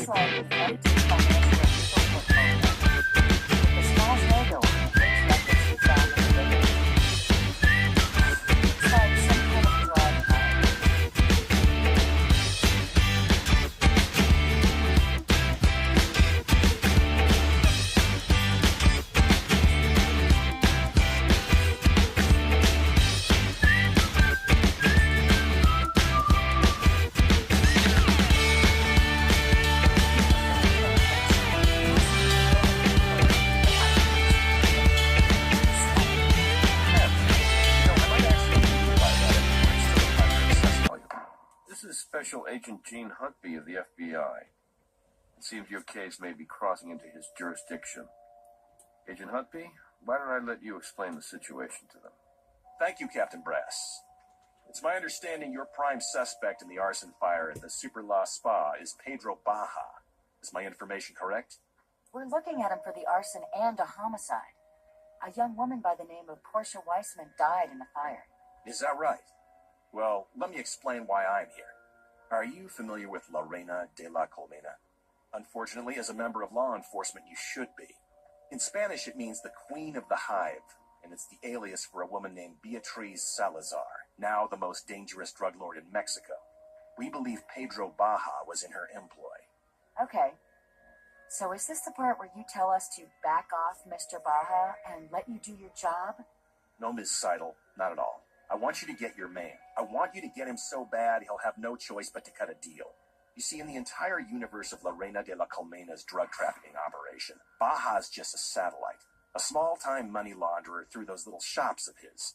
looks like an empty financial and legal portfolio. The SPA's logo on it, those records we found in the digging. Looks like some kind of drug high. This is Special Agent Gene Huntby of the FBI. It seems your case may be crossing into his jurisdiction. Agent Huntby, why don't I let you explain the situation to them? Thank you, Captain Brass. It's my understanding your prime suspect in the arson fire at the Super La Spa is Pedro Baja. Is my information correct? We're looking at him for the arson and a homicide. A young woman by the name of Portia Weissman died in the fire. Is that right? Well, let me explain why I'm here. Are you familiar with La Reina de la Colmena? Unfortunately, as a member of law enforcement, you should be. In Spanish, it means the Queen of the Hive, and it's the alias for a woman named Beatriz Salazar, now the most dangerous drug lord in Mexico. We believe Pedro Baja was in her employ. Okay. So is this the part where you tell us to back off Mr. Baja and let you do your job? No, Ms. Seidel, not at all. I want you to get your man. I want you to get him so bad he'll have no choice but to cut a deal. You see, in the entire universe of La Reina de la Colmena's drug trafficking operation, Baja's just a satellite, a small-time money launderer through those little shops of his.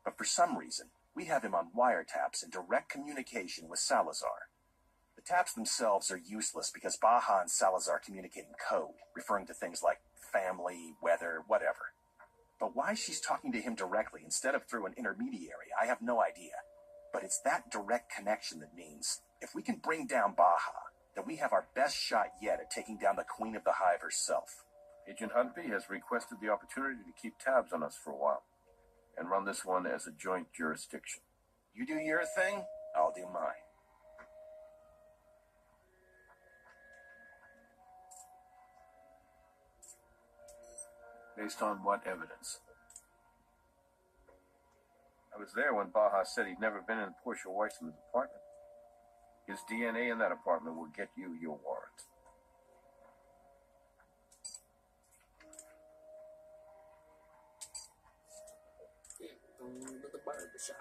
But for some reason, we have him on wiretaps in direct communication with Salazar. The taps themselves are useless because Baja and Salazar communicate in code, referring to things like family, weather, whatever. But why she's talking to him directly instead of through an intermediary, I have no idea. But it's that direct connection that means, if we can bring down Baja, then we have our best shot yet at taking down the Queen of the Hive herself. Agent Huntby has requested the opportunity to keep tabs on us for a while and run this one as a joint jurisdiction. You do your thing, I'll do mine. Based on what evidence? I was there when Baja said he'd never been in Portia Weissman's apartment. His DNA in that apartment will get you your warrant. The barber shop.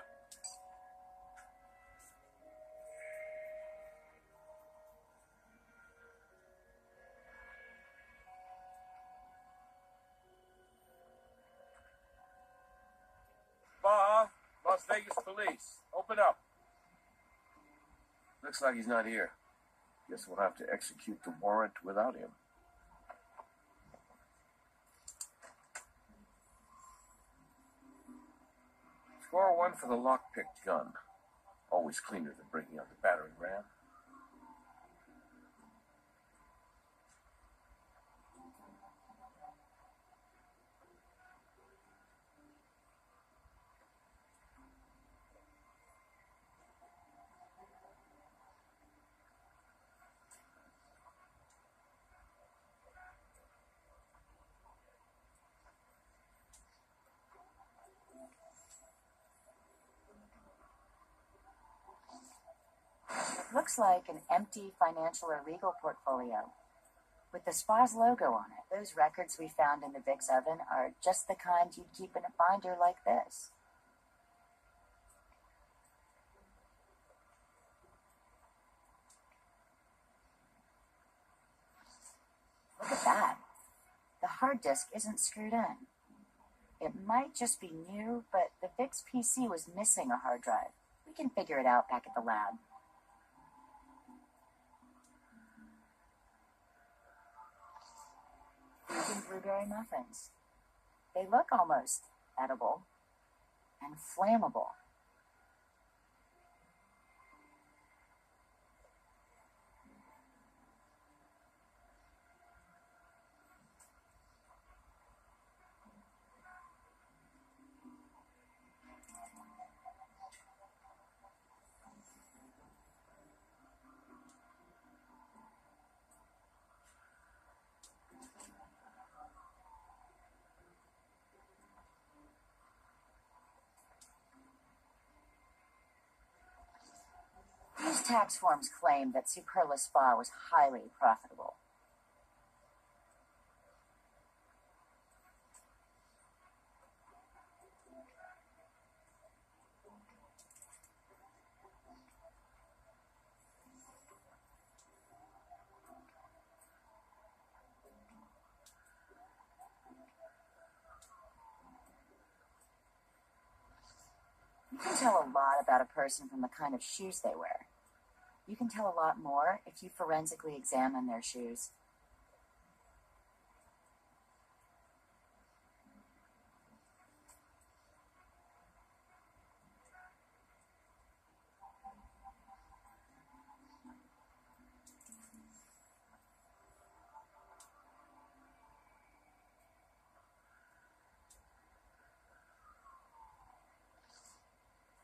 Baja, Las Vegas police, open up. Looks like he's not here. Guess we'll have to execute the warrant without him. Score one for the lock-picked gun. Always cleaner than breaking out the battering ram. Looks like an empty financial or legal portfolio. With the SPA's logo on it, those records we found in the Vic's oven are just the kind you'd keep in a binder like this. Look at that. The hard disk isn't screwed in. It might just be new, but the Vic's PC was missing a hard drive. We can figure it out back at the lab. Vegan blueberry muffins. They look almost edible and flammable. These tax forms claim that Superla Spa was highly profitable. You can tell a lot about a person from the kind of shoes they wear. You can tell a lot more if you forensically examine their shoes.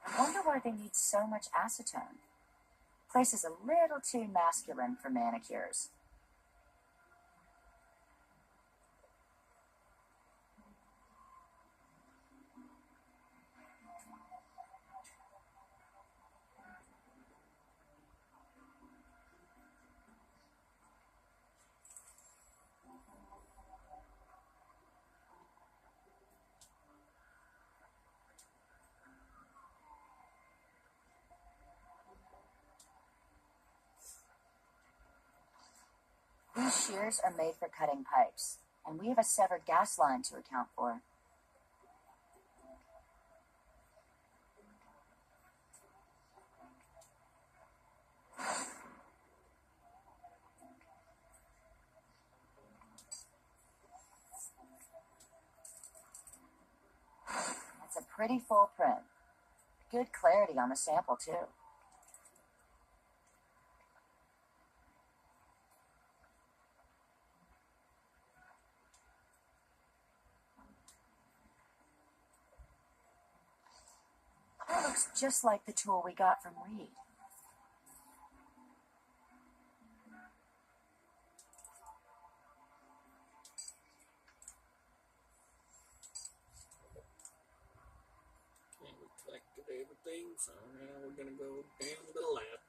I wonder why they need so much acetone. Place is a little too masculine for manicures. These shears are made for cutting pipes, and we have a severed gas line to account for. That's a pretty full print. Good clarity on the sample, too. That looks just like the tool we got from Reed. And we collected everything, so now we're gonna go down to the lab.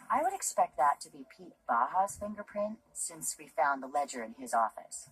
I would expect that to be Pete Baja's fingerprint, since we found the ledger in his office.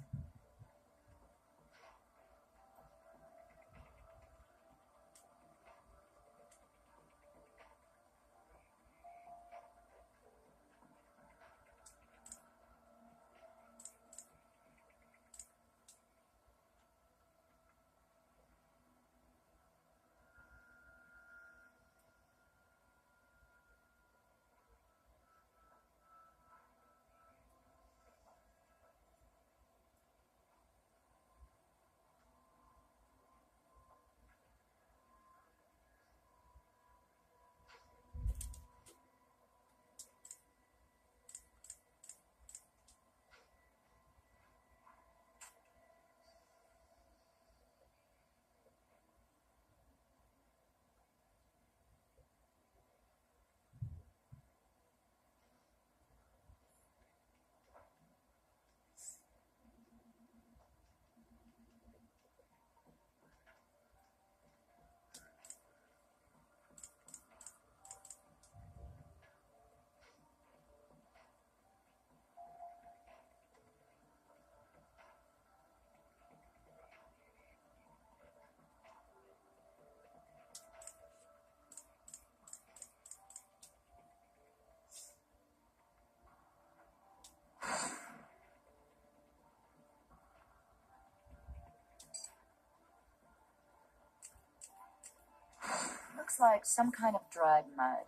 like some kind of dried mud.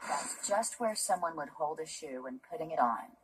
That's just where someone would hold a shoe when putting it on.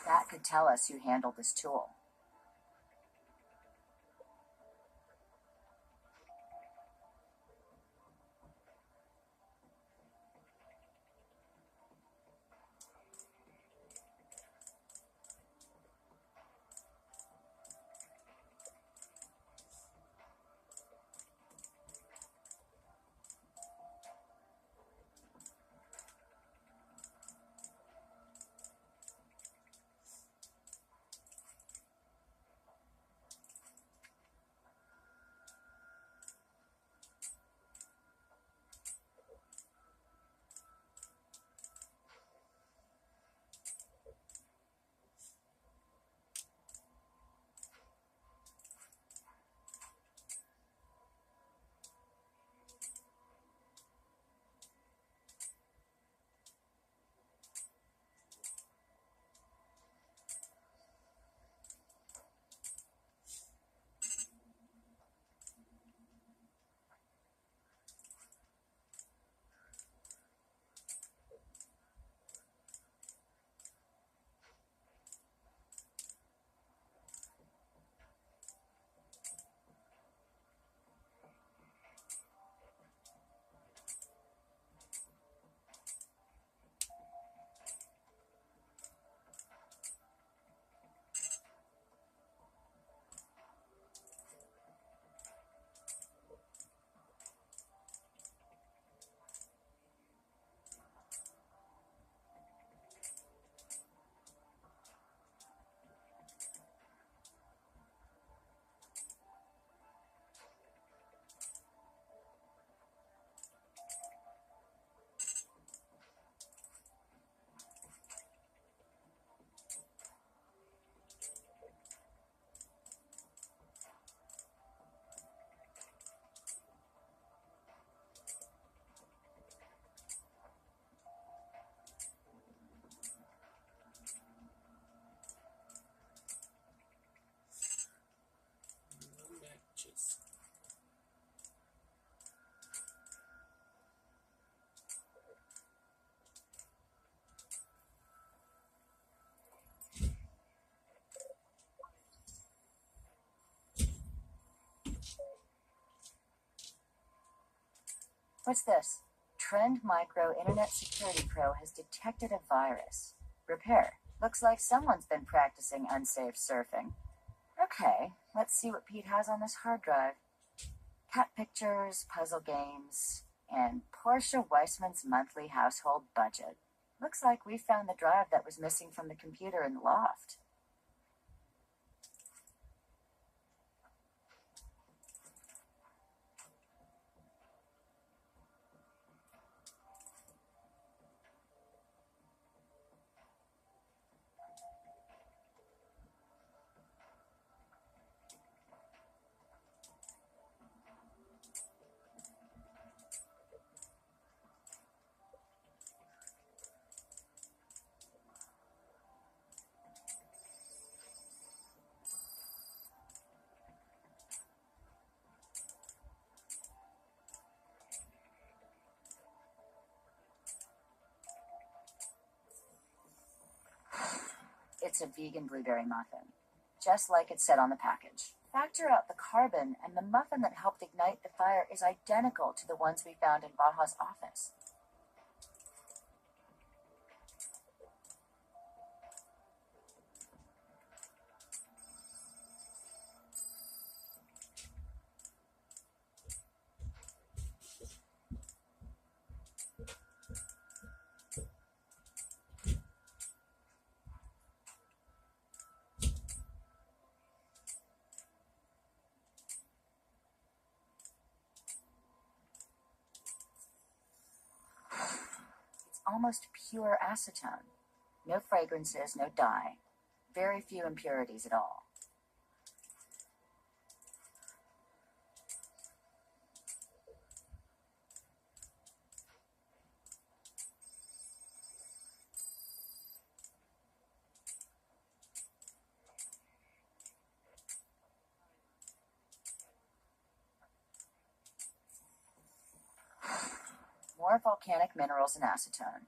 That could tell us who handled this tool. Matches. What's this? Trend Micro Internet Security Pro has detected a virus. Repair. Looks like someone's been practicing unsafe surfing. Okay, let's see what Pete has on this hard drive. Cat pictures, puzzle games, and Portia Weissman's monthly household budget. Looks like we found the drive that was missing from the computer in the loft. it's a vegan blueberry muffin, just like it said on the package. Factor out the carbon, and the muffin that helped ignite the fire is identical to the ones we found in Baja's office. Almost pure acetone. No fragrances, no dye. Very few impurities at all. More volcanic minerals and acetone.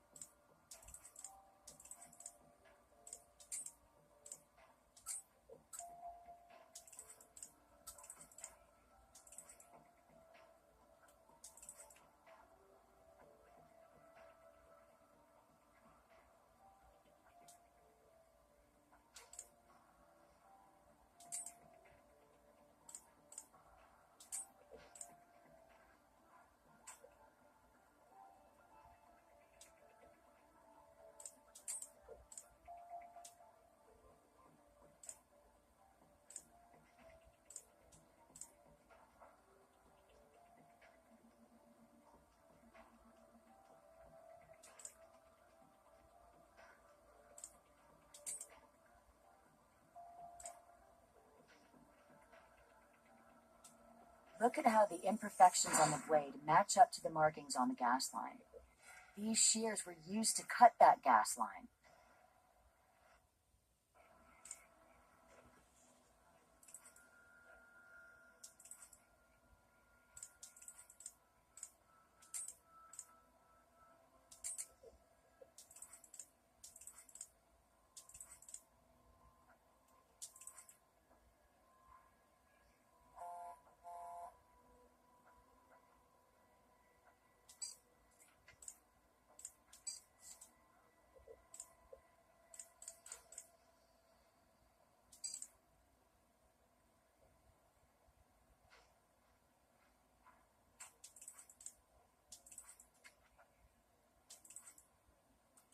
Look at how the imperfections on the blade match up to the markings on the gas line. These shears were used to cut that gas line.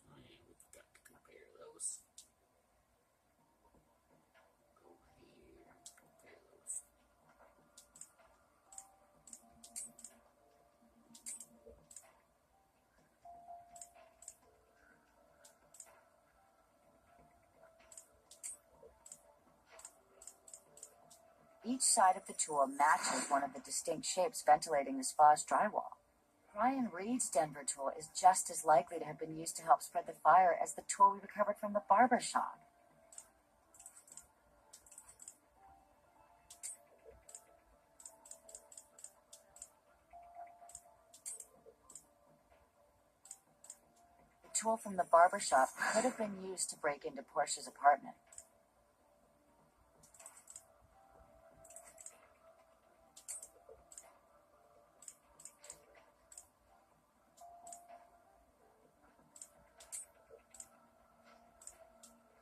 Oh yeah, we've got to compare those. Go here, compare those. Each side of the tool matches one of the distinct shapes ventilating the spa's drywall. Brian Reed's Denver tool is just as likely to have been used to help spread the fire as the tool we recovered from the barber shop. The tool from the barber shop could have been used to break into Portia's apartment.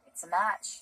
It's a match.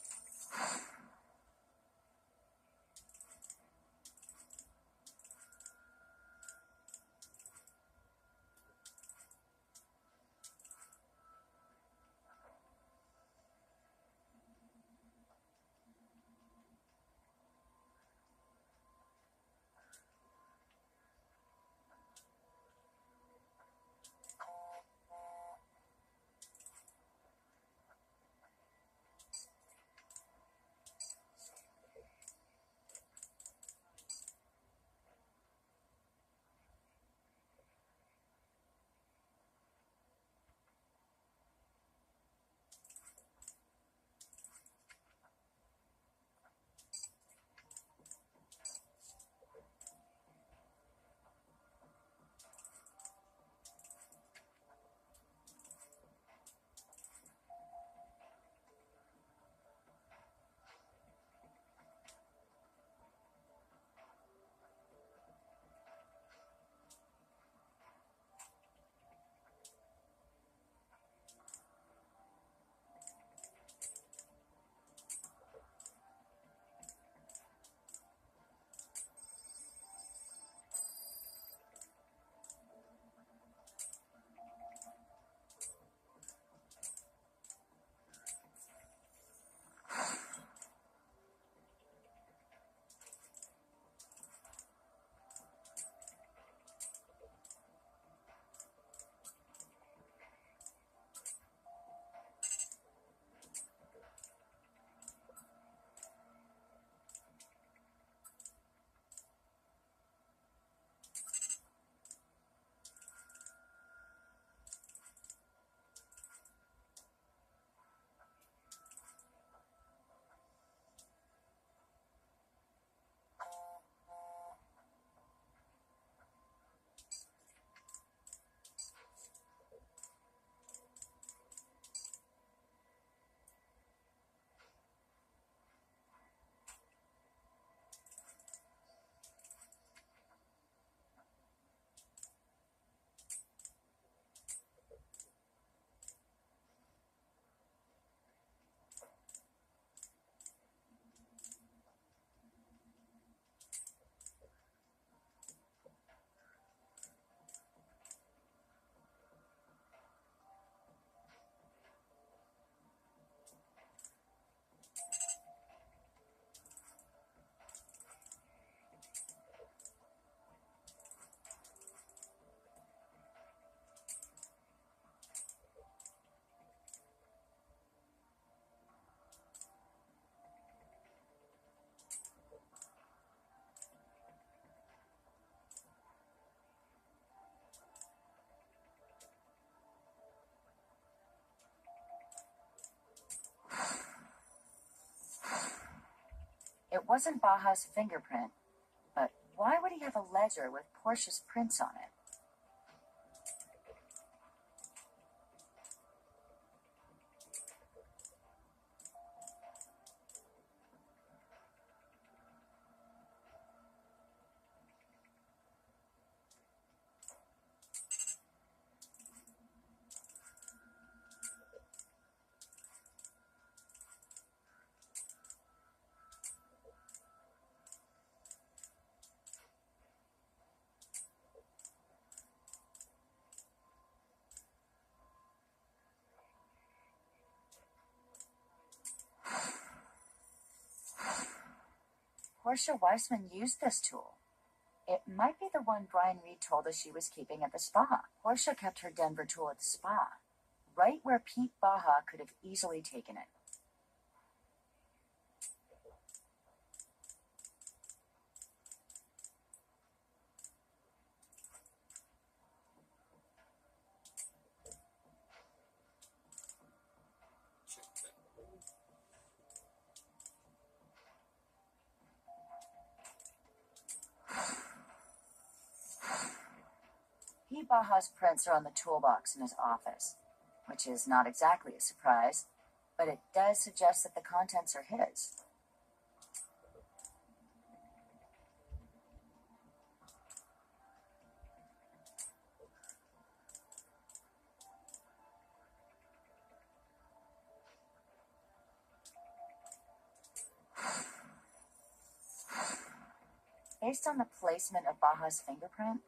wasn't Baja's fingerprint, but why would he have a ledger with Portia's prints on it? Portia Weissman used this tool. It might be the one Brian Reed told us she was keeping at the spa. Portia kept her Denver tool at the spa, right where Pete Baja could have easily taken it. Check that one. Pete Baja's prints are on the toolbox in his office, which is not exactly a surprise, but it does suggest that the contents are his. Based on the placement of Baja's fingerprint,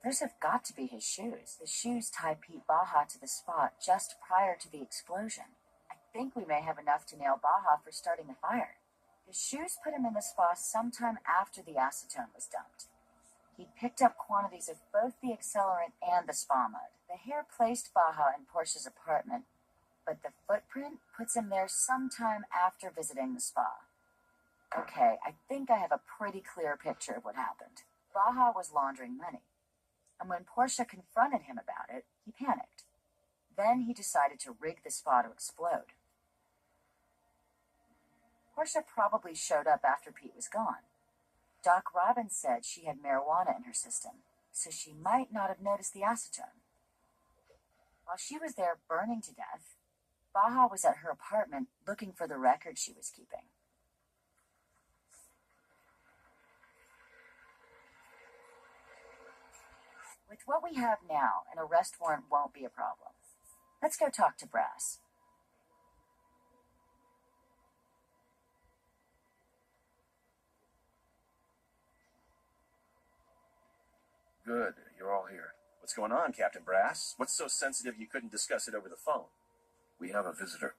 those have got to be his shoes. The shoes tie Pete Baja to the spot just prior to the explosion. I think we may have enough to nail Baja for starting the fire. The shoes put him in the spa sometime after the acetone was dumped. He picked up quantities of both the accelerant and the spa mud. The hair placed Baja in Portia's apartment, but the footprint puts him there sometime after visiting the spa. Okay, I think I have a pretty clear picture of what happened. Baja was laundering money, and when Portia confronted him about it, he panicked. Then he decided to rig the spa to explode. Portia probably showed up after Pete was gone. Doc Robbins said she had marijuana in her system, so she might not have noticed the acetone. While she was there burning to death, Baja was at her apartment looking for the record she was keeping. With what we have now, an arrest warrant won't be a problem. Let's go talk to Brass. Good, you're all here. What's going on, Captain Brass? What's so sensitive you couldn't discuss it over the phone? We have a visitor.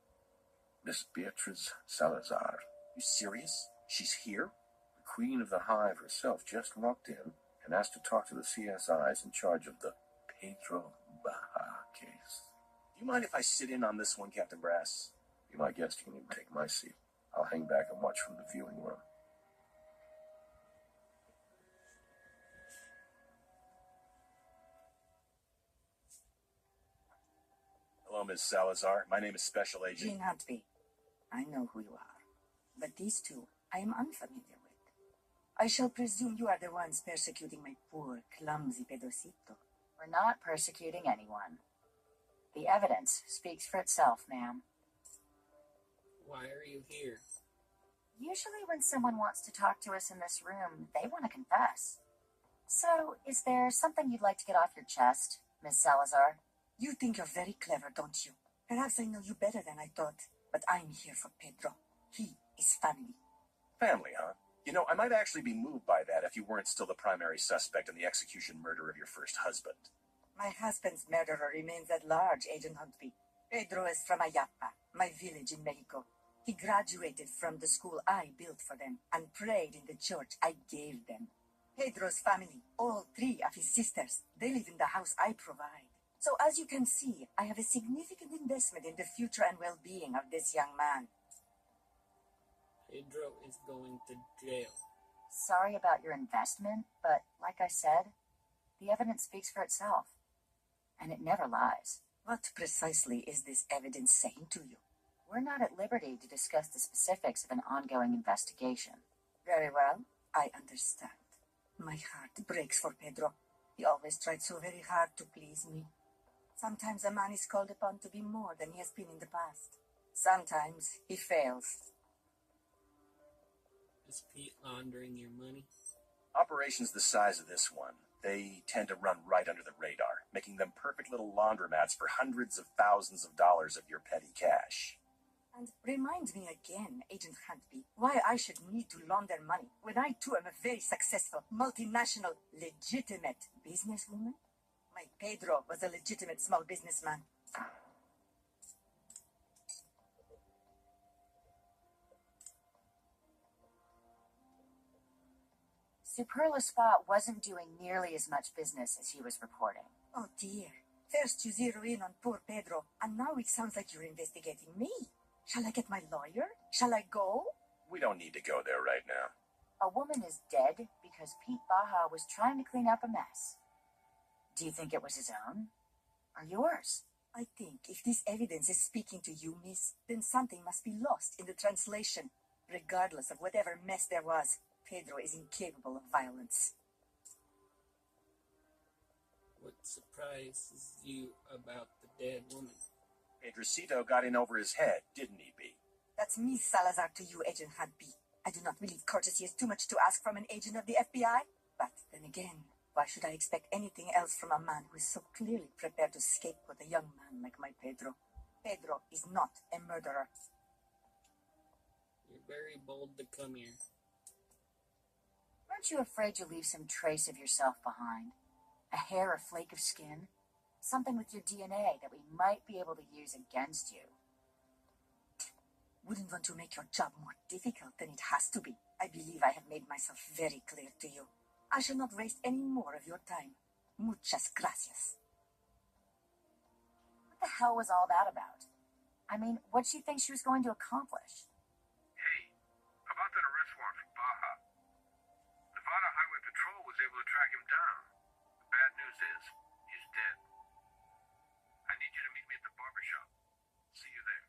Miss Beatriz Salazar. You serious? She's here? The Queen of the Hive herself just walked in and asked to talk to the CSIs in charge of the Pedro Baja case. Do you mind if I sit in on this one, Captain Brass? Be my guest, you can even take my seat. I'll hang back and watch from the viewing room. Hello, Ms. Salazar. My name is Special Agent. Jean Huntby. I know who you are, but these two I am unfamiliar with. I shall presume you are the ones persecuting my poor, clumsy pedocito. We're not persecuting anyone. The evidence speaks for itself, ma'am. Why are you here? Usually when someone wants to talk to us in this room, they want to confess. So, is there something you'd like to get off your chest, Miss Salazar? You think you're very clever, don't you? Perhaps I know you better than I thought, but I'm here for Pedro. He is family. Family, huh? You know, I might actually be moved by that if you weren't still the primary suspect in the execution murder of your first husband. My husband's murderer remains at large, Agent Huntby. Pedro is from Ayapa, my village in Mexico. He graduated from the school I built for them and prayed in the church I gave them. Pedro's family, all three of his sisters, they live in the house I provide. So as you can see, I have a significant investment in the future and well-being of this young man. Pedro is going to jail. Sorry about your investment, but like I said, the evidence speaks for itself. And it never lies. What precisely is this evidence saying to you? We're not at liberty to discuss the specifics of an ongoing investigation. Very well. I understand. My heart breaks for Pedro. He always tried so very hard to please me. Sometimes a man is called upon to be more than he has been in the past. Sometimes he fails. Is Pete laundering your money? Operations the size of this one, they tend to run right under the radar, making them perfect little laundromats for hundreds of thousands of dollars of your petty cash. And remind me again, Agent Huntby, why I should need to launder money when I too am a very successful, multinational, legitimate businesswoman? My Pedro was a legitimate small businessman. Superla Spa wasn't doing nearly as much business as he was reporting. Oh dear. First you zero in on poor Pedro, and now it sounds like you're investigating me. Shall I get my lawyer? Shall I go? We don't need to go there right now. A woman is dead because Pete Baja was trying to clean up a mess. Do you think it was his own? Or yours? I think if this evidence is speaking to you, miss, then something must be lost in the translation. Regardless of whatever mess there was, Pedro is incapable of violence. What surprises you about the dead woman? Pedrocito got in over his head, didn't he, B? That's me, Salazar, to you, Agent Huntby. I do not believe courtesy is too much to ask from an agent of the FBI. But then again, why should I expect anything else from a man who is so clearly prepared to scapegoat a young man like my Pedro? Pedro is not a murderer. You're very bold to come here. Aren't you afraid you'll leave some trace of yourself behind? A hair or flake of skin? Something with your DNA that we might be able to use against you. Wouldn't want to make your job more difficult than it has to be. I believe I have made myself very clear to you. I shall not waste any more of your time. Muchas gracias. What the hell was all that about? I mean, what'd she think she was going to accomplish? Hey, about that arrest warrant for Baja. Nevada Highway Patrol was able to track him down. The bad news is, he's dead. I need you to meet me at the barber shop. See you there.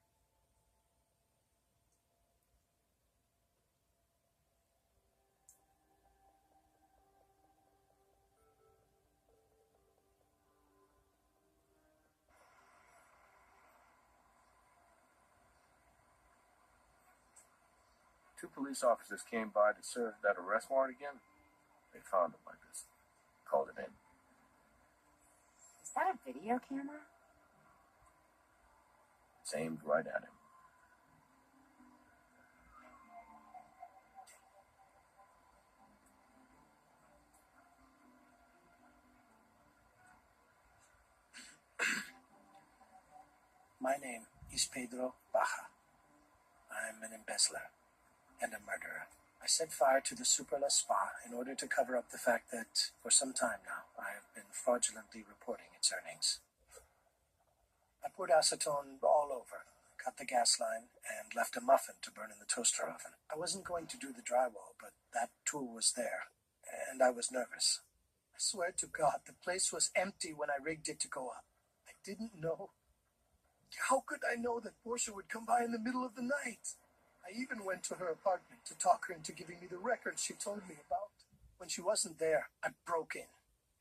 Two police officers came by to serve that arrest warrant again. They found him like this. Called it in. Is that a video camera? It's aimed right at him. My name is Pedro Baja. I'm an embezzler and a murderer. I set fire to the Superla Spa in order to cover up the fact that, for some time now, I have been fraudulently reporting its earnings. I poured acetone all over, cut the gas line, and left a muffin to burn in the toaster oven. I wasn't going to do the drywall, but that tool was there, and I was nervous. I swear to God, the place was empty when I rigged it to go up. I didn't know. How could I know that Portia would come by in the middle of the night? I even went to her apartment to talk her into giving me the records she told me about. When she wasn't there, I broke in.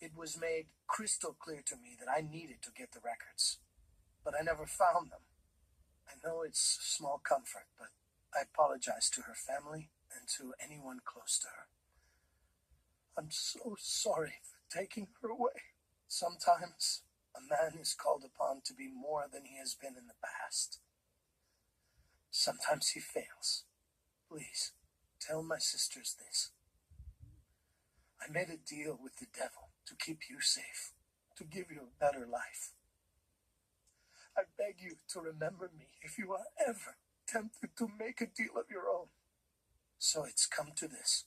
It was made crystal clear to me that I needed to get the records, but I never found them. I know it's small comfort, but I apologize to her family and to anyone close to her. I'm so sorry for taking her away. Sometimes a man is called upon to be more than he has been in the past. Sometimes he fails. Please, tell my sisters this. I made a deal with the devil to keep you safe, to give you a better life. I beg you to remember me if you are ever tempted to make a deal of your own. So it's come to this.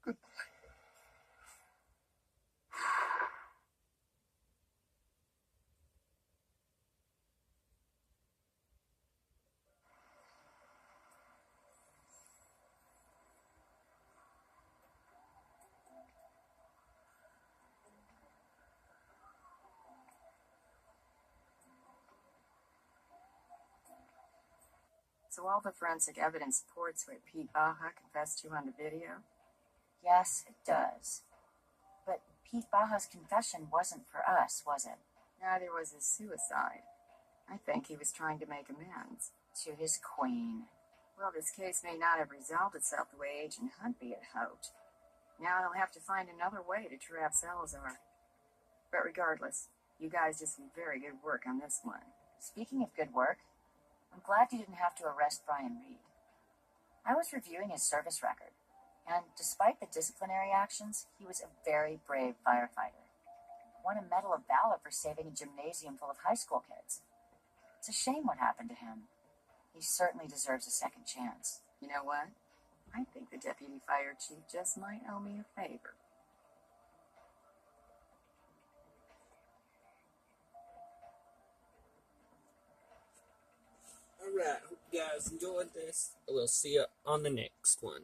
Goodbye. So all the forensic evidence supports what Pete Baja confessed to on the video? Yes, it does. But Pete Baja's confession wasn't for us, was it? Neither was his suicide. I think he was trying to make amends. To his queen. Well, this case may not have resolved itself the way Agent Huntby had hoped. Now he'll have to find another way to trap Salazar. But regardless, you guys did some very good work on this one. Speaking of good work, I'm glad you didn't have to arrest Brian Reed. I was reviewing his service record, and despite the disciplinary actions, he was a very brave firefighter. Won a Medal of Valor for saving a gymnasium full of high school kids. It's a shame what happened to him. He certainly deserves a second chance. You know what? I think the deputy fire chief just might owe me a favor. Alright, hope you guys enjoyed this. We'll see you on the next one.